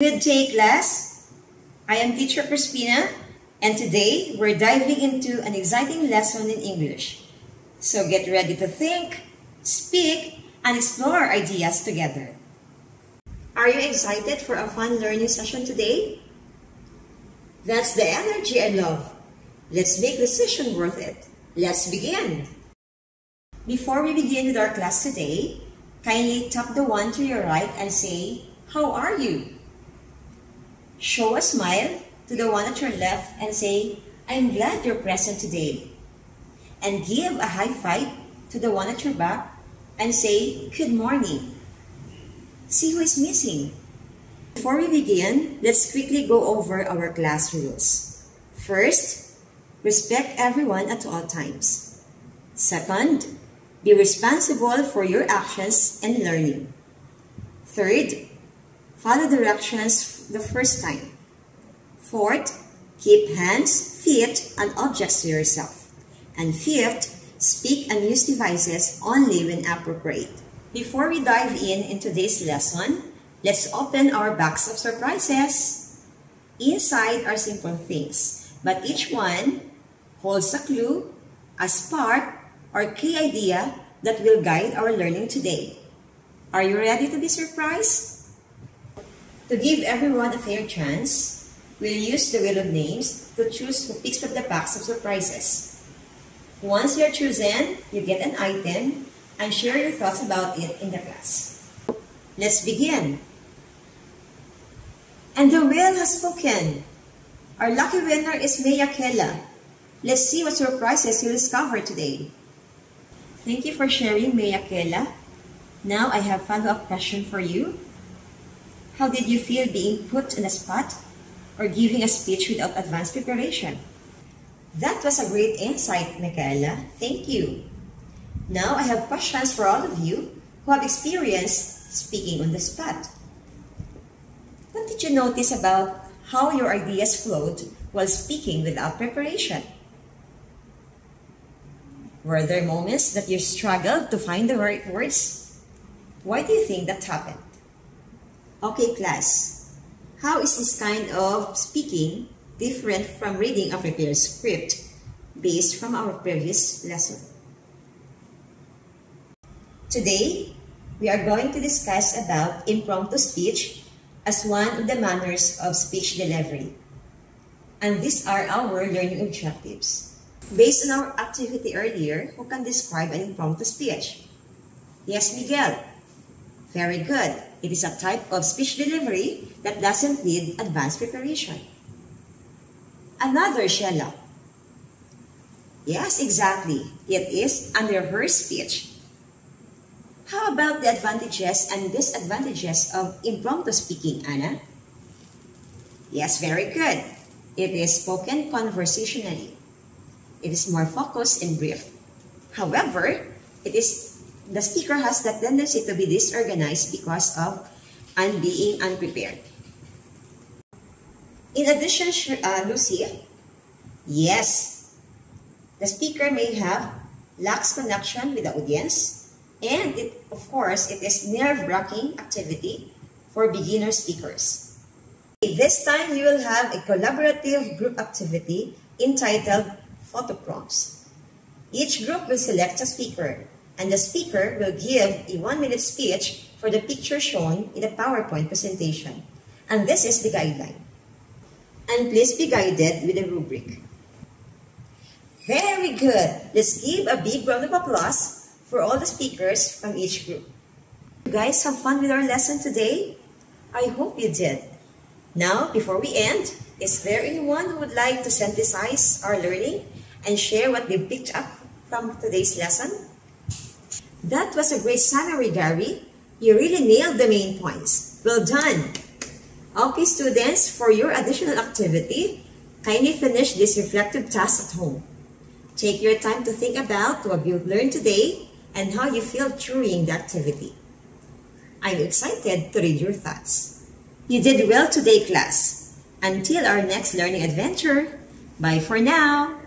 Good day, class. I am teacher Crispina, and today we're diving into an exciting lesson in English. So get ready to think, speak, and explore ideas together. Are you excited for a fun learning session today? That's the energy I love. Let's make the session worth it. Let's begin. Before we begin with our class today, kindly tap the one to your right and say, "How are you?" Show a smile to the one at your left and say, "I'm glad you're present today." And give a high five to the one at your back and say, "Good morning." See who is missing. Before we begin, let's quickly go over our class rules. First, respect everyone at all times. Second, be responsible for your actions and learning. Third, follow directions the first time. Fourth, keep hands, feet, and objects to yourself. And fifth, speak and use devices only when appropriate. Before we dive in today's lesson, let's open our box of surprises. Inside are simple things, but each one holds a clue, a spark, or key idea that will guide our learning today. Are you ready to be surprised? To give everyone a fair chance, we'll use the wheel of names to choose who picks from the box of surprises. Once you're chosen, you get an item and share your thoughts about it in the class. Let's begin. And the wheel has spoken. Our lucky winner is Maya Kela. Let's see what surprises you'll discover today. Thank you for sharing, Maya Kela. Now I have a follow-up question for you. How did you feel being put on the spot or giving a speech without advanced preparation? That was a great insight, Michaela. Thank you. Now I have questions for all of you who have experienced speaking on the spot. What did you notice about how your ideas flowed while speaking without preparation? Were there moments that you struggled to find the right words? Why do you think that happened? Okay, class. How is this kind of speaking different from reading a prepared script based from our previous lesson? Today, we are going to discuss about impromptu speech as one of the manners of speech delivery. And these are our learning objectives. Based on our activity earlier, who can describe an impromptu speech? Yes, Miguel. Very good. It is a type of speech delivery that doesn't need advanced preparation. Another, Sheila. Yes, exactly. It is unrehearsed speech. How about the advantages and disadvantages of impromptu speaking, Anna? Yes, very good. It is spoken conversationally. It is more focused and brief. However, the speaker has the tendency to be disorganized because of being unprepared. In addition, Lucy, yes, the speaker may have lacks connection with the audience, and of course, it is nerve-wracking activity for beginner speakers. This time, you will have a collaborative group activity entitled photo prompts. Each group will select a speaker, and the speaker will give a 1-minute speech for the picture shown in the PowerPoint presentation. And this is the guideline. And please be guided with a rubric. Very good. Let's give a big round of applause for all the speakers from each group. You guys have fun with our lesson today? I hope you did. Now, before we end, is there anyone who would like to synthesize our learning and share what they picked up from today's lesson? That was a great summary, Gary. You really nailed the main points. Well done. Okay, students, for your additional activity, kindly finish this reflective task at home. Take your time to think about what you've learned today and how you feel during the activity. I'm excited to read your thoughts. You did well today, class. Until our next learning adventure, bye for now.